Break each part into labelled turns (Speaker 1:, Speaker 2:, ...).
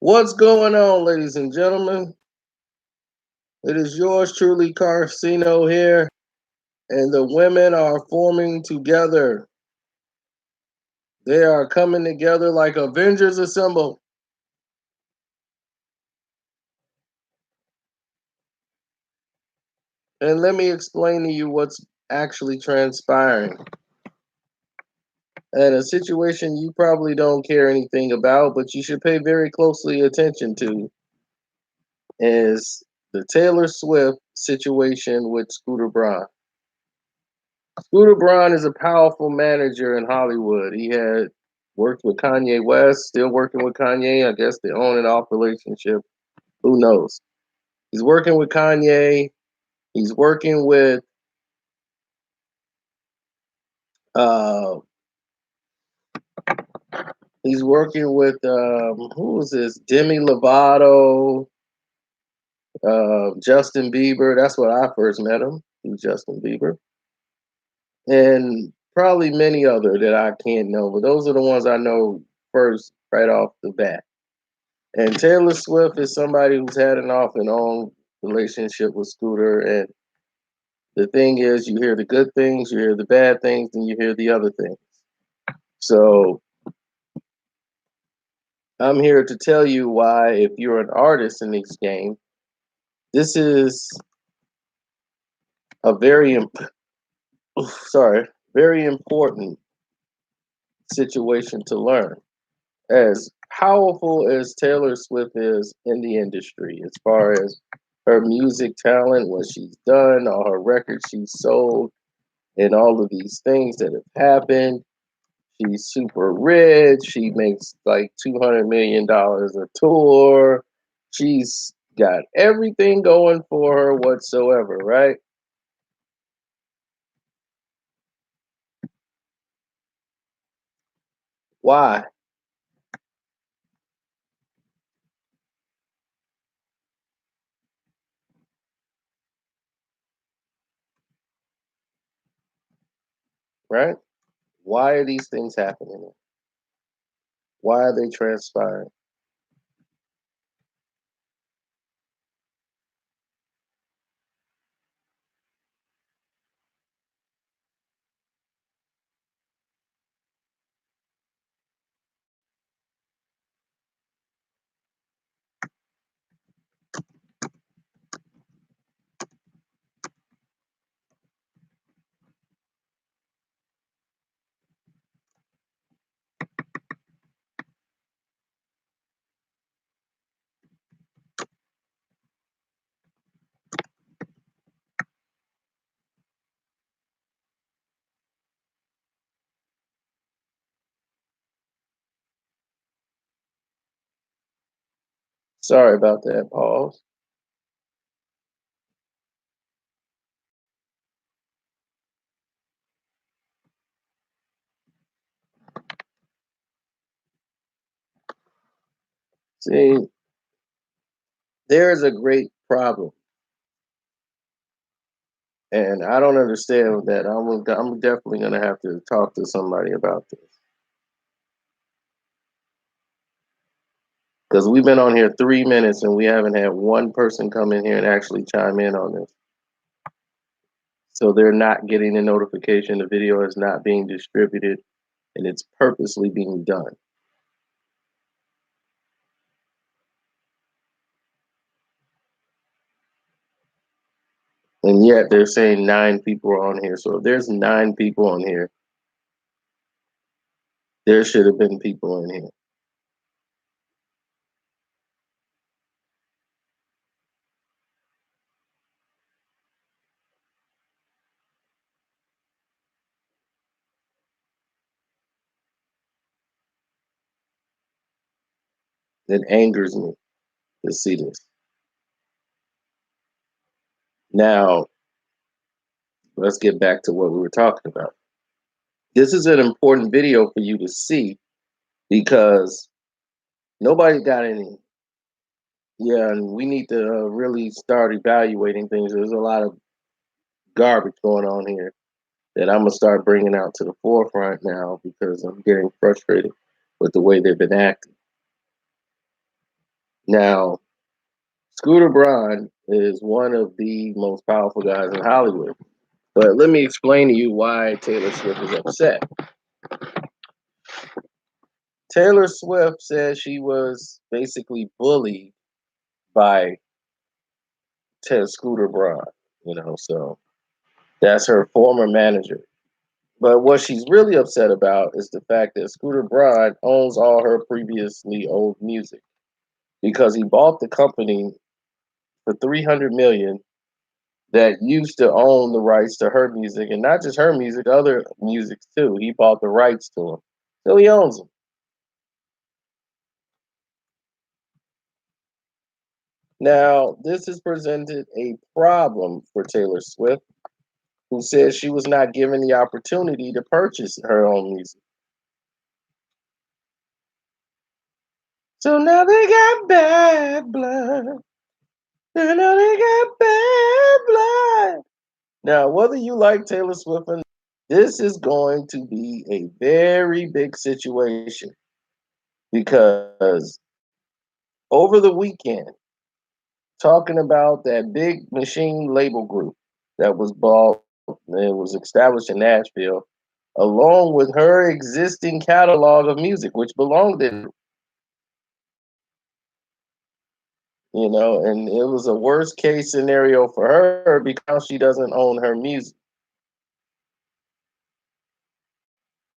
Speaker 1: What's going on, ladies and gentlemen? It is yours truly, Carcino here, and the women are forming together. They are coming together like Avengers Assemble. And let me explain to you what's actually transpiring. And a situation you probably don't care anything about, but you should pay very closely attention to is the Taylor Swift situation with Scooter Braun. Scooter Braun is a powerful manager in Hollywood. He had worked with Kanye West, still working with Kanye. I guess the on and off relationship. Who knows? He's working with Kanye. He's working with uh who was this? Demi Lovato, Justin Bieber. That's what I first met him through Justin Bieber. And probably many other that I can't know, but those are the ones I know first right off the bat. And Taylor Swift is somebody who's had an off and on relationship with Scooter. And the thing is, you hear the good things, you hear the bad things, and you hear the other things. So I'm here to tell you why, if you're an artist in this game, this is a very important situation to learn. As powerful as Taylor Swift is in the industry, as far as her music talent, what she's done, all her records she's sold, and all of these things that have happened. She's super rich. She makes like $200 million a tour. She's got everything going for her whatsoever, right? Why? Right? Why are these things happening? Why are they transpiring? Sorry about that pause. See, there's a great problem, and I don't understand that. I'm definitely going to have to talk to somebody about this because we've been on here 3 minutes and we haven't had one person come in here and actually chime in on this. So they're not getting a notification. The video is not being distributed, and it's purposely being done. And yet they're saying 9 people are on here. So if there's 9 people on here, there should have been people in here. It angers me to see this. Now, let's get back to what we were talking about. This is an important video for you to see because nobody got any. Yeah, and we need to really start evaluating things. There's a lot of garbage going on here that I'm gonna start bringing out to the forefront now because I'm getting frustrated with the way they've been acting. Now, Scooter Braun is one of the most powerful guys in Hollywood. But let me explain to you why Taylor Swift is upset. Taylor Swift says she was basically bullied by Scooter Braun, so that's her former manager. But what she's really upset about is the fact that Scooter Braun owns all her previously old music because he bought the company for 300 million that used to own the rights to her music, and not just her music, other music too. He bought the rights to them, so he owns them. Now, this has presented a problem for Taylor Swift, who says she was not given the opportunity to purchase her own music. So now they got bad blood. And now they got bad blood. Now, whether you like Taylor Swift or not, this is going to be a very big situation because over the weekend, talking about that big machine label group that was bought and was established in Nashville, along with her existing catalog of music, which belonged to, and it was a worst case scenario for her because she doesn't own her music.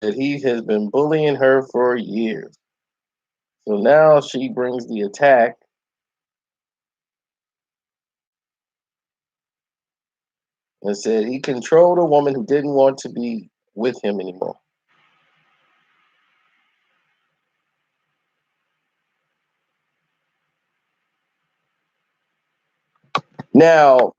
Speaker 1: That he has been bullying her for years. So now she brings the attack and said he controlled a woman who didn't want to be with him anymore. Now,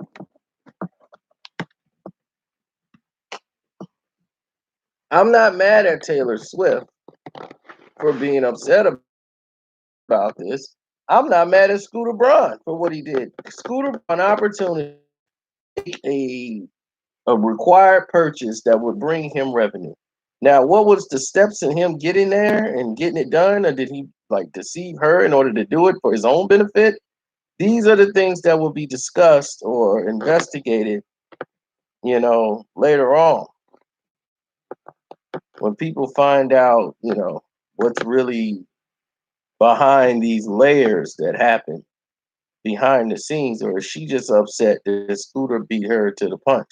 Speaker 1: I'm not mad at Taylor Swift for being upset about this. I'm not mad at Scooter Braun for what he did. Scooter Braun opportunity to make a required purchase that would bring him revenue. Now, what was the steps in him getting there and getting it done, or did he like deceive her in order to do it for his own benefit? These are the things that will be discussed or investigated, later on when people find out, what's really behind these layers that happen behind the scenes, or is she just upset that Scooter beat her to the punch?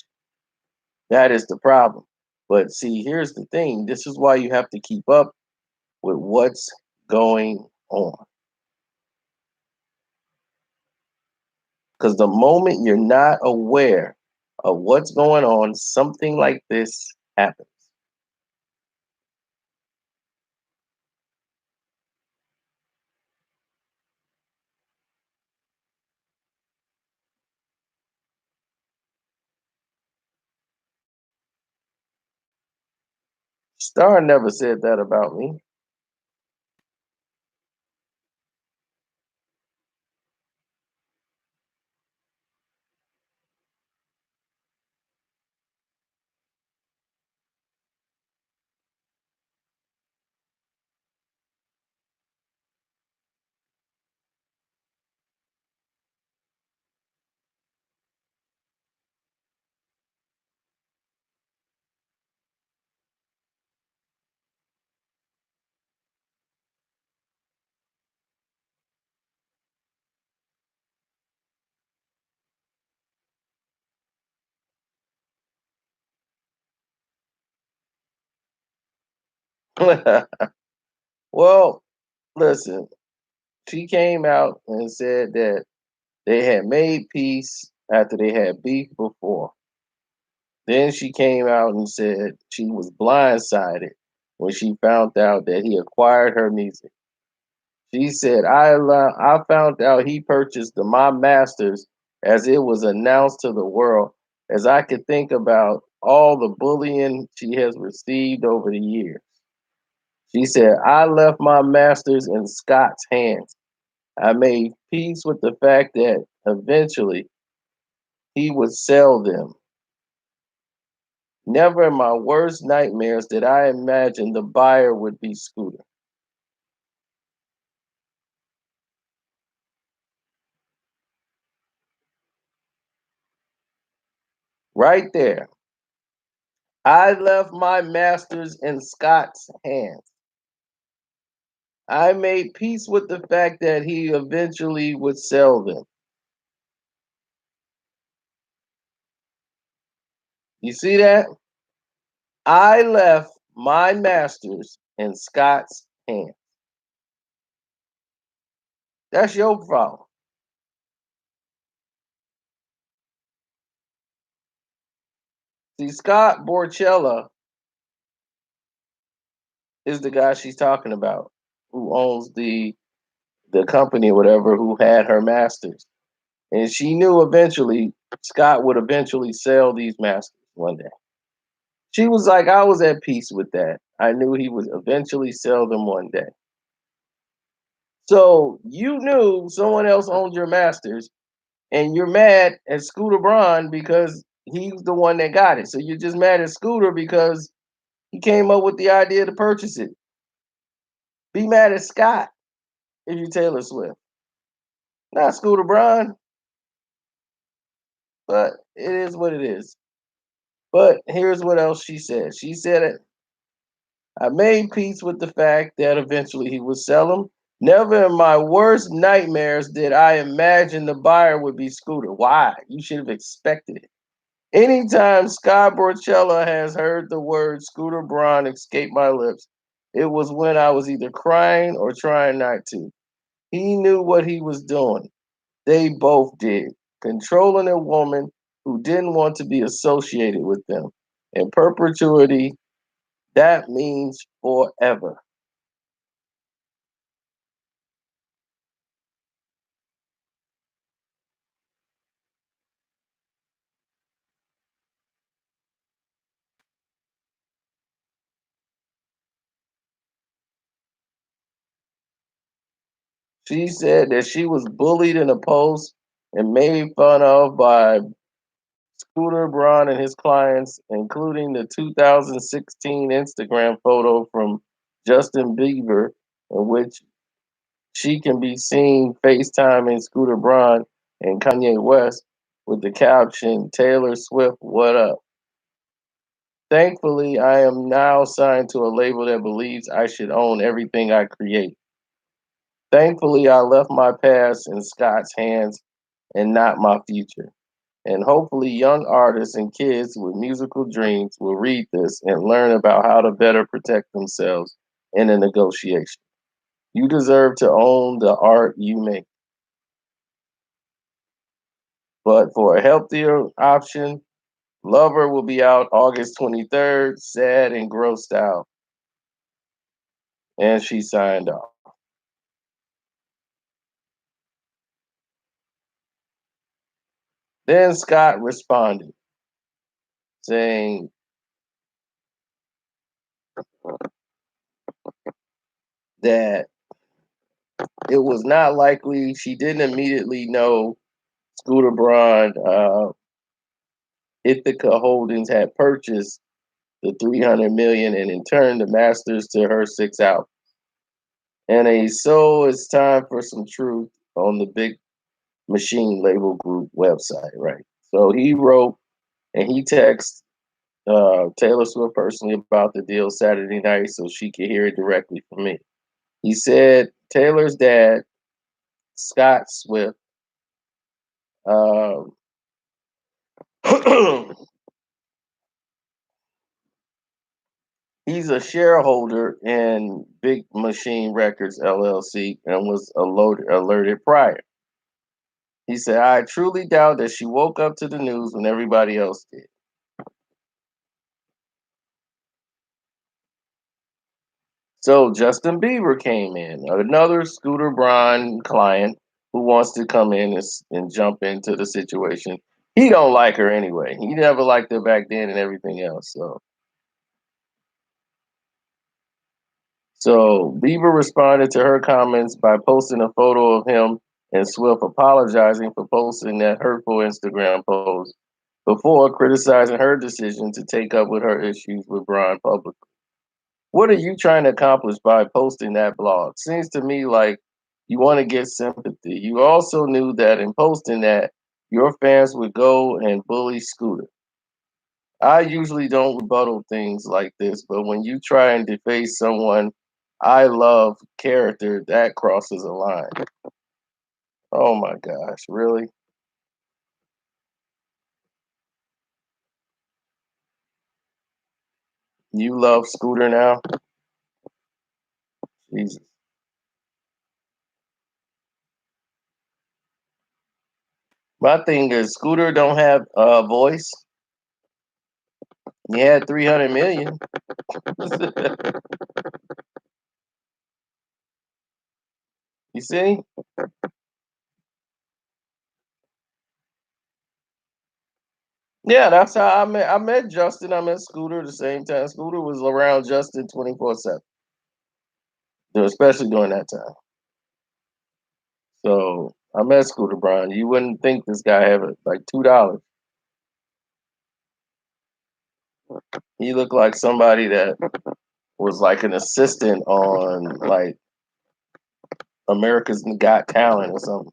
Speaker 1: That is the problem. But see, here's the thing. This is why you have to keep up with what's going on. Because the moment you're not aware of what's going on, something like this happens. Star never said that about me. Well, listen, she came out and said that they had made peace after they had beef before. Then she came out and said she was blindsided when she found out that he acquired her music. She said, I found out he purchased my masters as it was announced to the world, as I could think about all the bullying she has received over the years. She said, I left my masters in Scott's hands. I made peace with the fact that eventually he would sell them. Never in my worst nightmares did I imagine the buyer would be Scooter. Right there. I left my masters in Scott's hands. I made peace with the fact that he eventually would sell them. You see that? I left my masters in Scott's hands. That's your fault. See, Scott Borchella is the guy she's talking about, who owns the company or whatever, who had her masters. And she knew eventually Scott would eventually sell these masters one day. She was like, I was at peace with that. I knew he would eventually sell them one day. So you knew someone else owned your masters, and you're mad at Scooter Braun because he's the one that got it. So you're just mad at Scooter because he came up with the idea to purchase it. Be mad at Scott if you Taylor Swift, not Scooter Braun. But it is what it is. But here's what else she said. She said, I made peace with the fact that eventually he would sell them. Never in my worst nightmares did I imagine the buyer would be Scooter. Why? You should have expected it. Anytime Scott Borchella has heard the word Scooter Braun escape my lips, it was when I was either crying or trying not to. He knew what he was doing. They both did, controlling a woman who didn't want to be associated with them. In perpetuity, that means forever. She said that she was bullied in a post and made fun of by Scooter Braun and his clients, including the 2016 Instagram photo from Justin Bieber, in which she can be seen FaceTiming Scooter Braun and Kanye West with the caption, Taylor Swift, what up? Thankfully, I am now signed to a label that believes I should own everything I create. Thankfully, I left my past in Scott's hands and not my future. And hopefully, young artists and kids with musical dreams will read this and learn about how to better protect themselves in a negotiation. You deserve to own the art you make. But for a healthier option, Lover will be out August 23rd, sad and grossed out. And she signed off. Then Scott responded, saying that it was not likely she didn't immediately know Scooter Braun, Ithaca Holdings had purchased the 300 million and in turn the masters to her six albums. And so it's time for some truth on the Big Machine Label Group website, right? So he wrote and he texted Taylor Swift personally about the deal Saturday night so she could hear it directly from me. He said Taylor's dad, Scott Swift, uh, he's a shareholder in Big Machine Records LLC and was alerted prior. He said, I truly doubt that she woke up to the news when everybody else did. So Justin Bieber came in, another Scooter Braun client who wants to come in and jump into the situation. He don't like her anyway. He never liked her back then and everything else. So Bieber responded to her comments by posting a photo of him and Swift apologizing for posting that hurtful Instagram post before criticizing her decision to take up with her issues with Braun publicly. What are you trying to accomplish by posting that blog? Seems to me like you want to get sympathy. You also knew that in posting that, your fans would go and bully Scooter. I usually don't rebuttal things like this, but when you try and deface someone I love character, that crosses a line. Oh my gosh, really? You love Scooter now? Jesus. My thing is Scooter don't have a voice. He had 300 million. You see? Yeah, that's how I met Justin. I met Scooter the same time. Scooter was around Justin 24/7, especially during that time. So I met Scooter Braun. You wouldn't think this guy had like $2. He looked like somebody that was like an assistant on like America's Got Talent or something.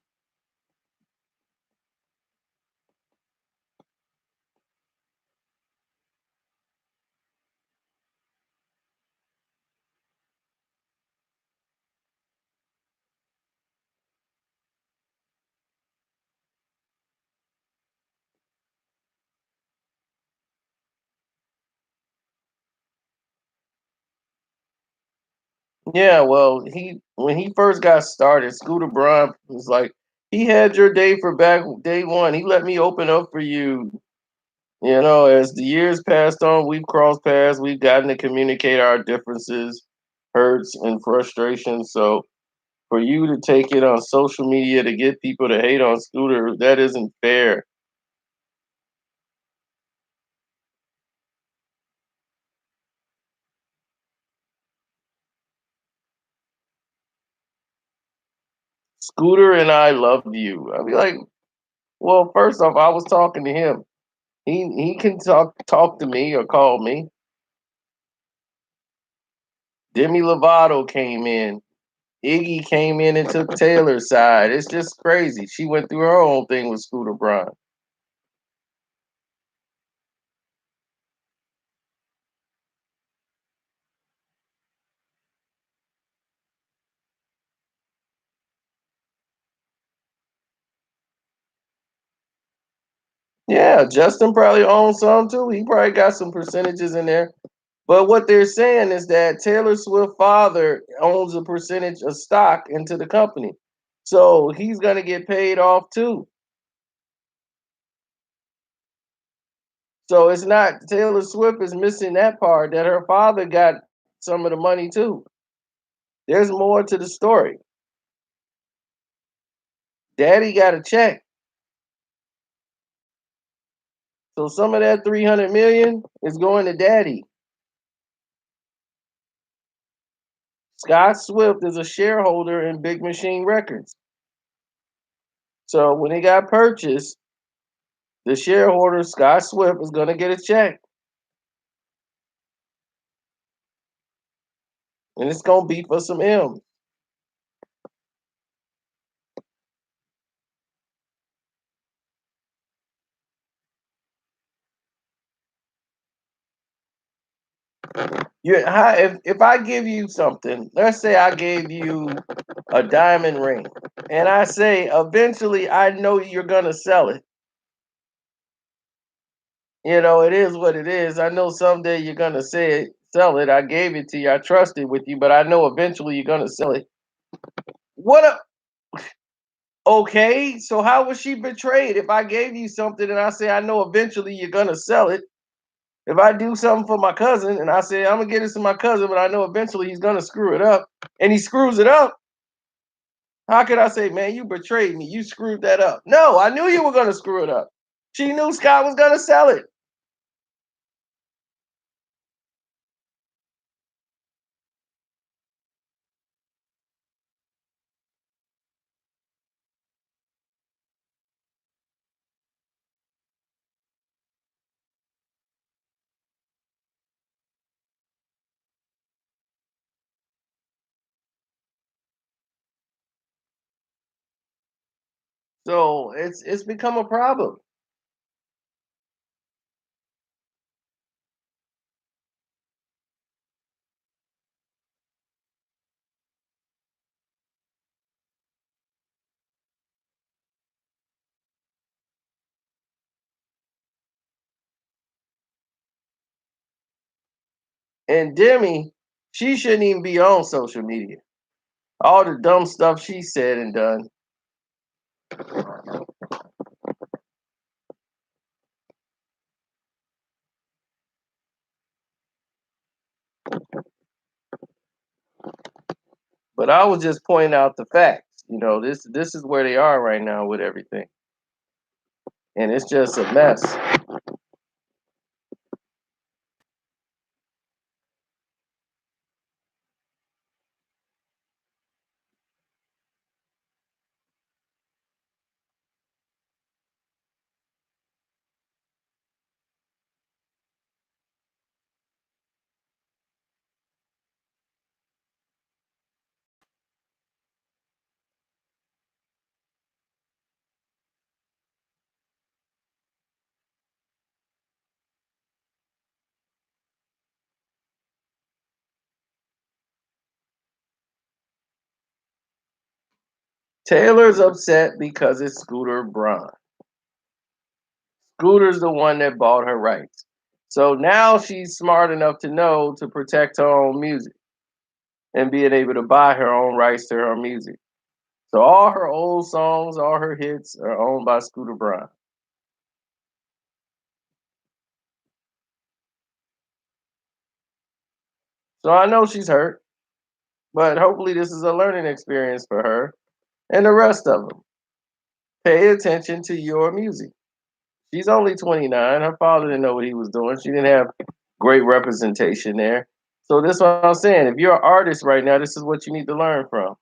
Speaker 1: Yeah, well, he when he first got started, Scooter Braun was like, he had your day for back day one. He let me open up for you. You know, as the years passed on, we've crossed paths. We've gotten to communicate our differences, hurts, and frustrations. So for you to take it on social media to get people to hate on Scooter, that isn't fair. Scooter and I love you. I'd be like, well, first off, I was talking to him. He can talk to me or call me. Demi Lovato came in. Iggy came in and took Taylor's side. It's just crazy. She went through her own thing with Scooter Braun. Yeah, Justin probably owns some too. He probably got some percentages in there. But what they're saying is that Taylor Swift father owns a percentage of stock into the company. So he's gonna get paid off too. So it's not Taylor Swift is missing that part that her father got some of the money too. There's more to the story. Daddy got a check. So some of that 300 million is going to daddy. Scott Swift is a shareholder in Big Machine Records. So when it got purchased, the shareholder Scott Swift is going to get a check, and it's going to be for some M. If I give you something, let's say I gave you a diamond ring, and I say eventually I know you're going to sell it. You know, it is what it is. I know someday you're going to say it, sell it. I gave it to you. I trusted with you, but I know eventually you're going to sell it. What a Okay, so how was she betrayed? If I gave you something and I say I know eventually you're gonna sell it, if I do something for my cousin and I say I'm gonna get this to my cousin, but I know eventually he's gonna screw it up, and he screws it up, how could I say, man, you betrayed me, you screwed that up? No, I knew you were gonna screw it up. She knew Scott was gonna sell it. So it's become a problem. And Demi, she shouldn't even be on social media. All the dumb stuff she said and done. But I was just pointing out the facts. This is where they are right now with everything. And it's just a mess. Taylor's upset because it's Scooter Braun. Scooter's the one that bought her rights. So now she's smart enough to know to protect her own music and being able to buy her own rights to her music. So all her old songs, all her hits are owned by Scooter Braun. So I know she's hurt, but hopefully this is a learning experience for her and the rest of them. Pay attention to your music. She's only 29. Her father didn't know what he was doing. She didn't have great representation there. So this is what I'm saying. If you're an artist right now, this is what you need to learn from.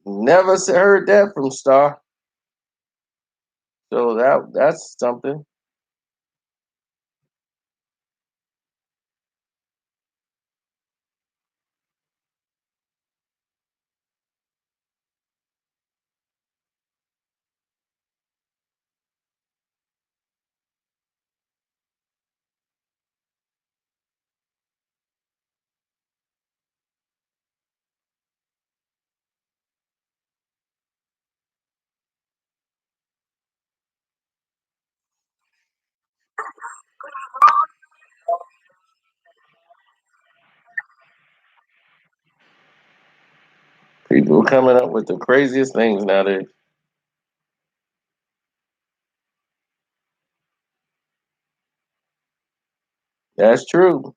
Speaker 1: Never heard that from Star. So that's something. People coming up with the craziest things nowadays. That's true.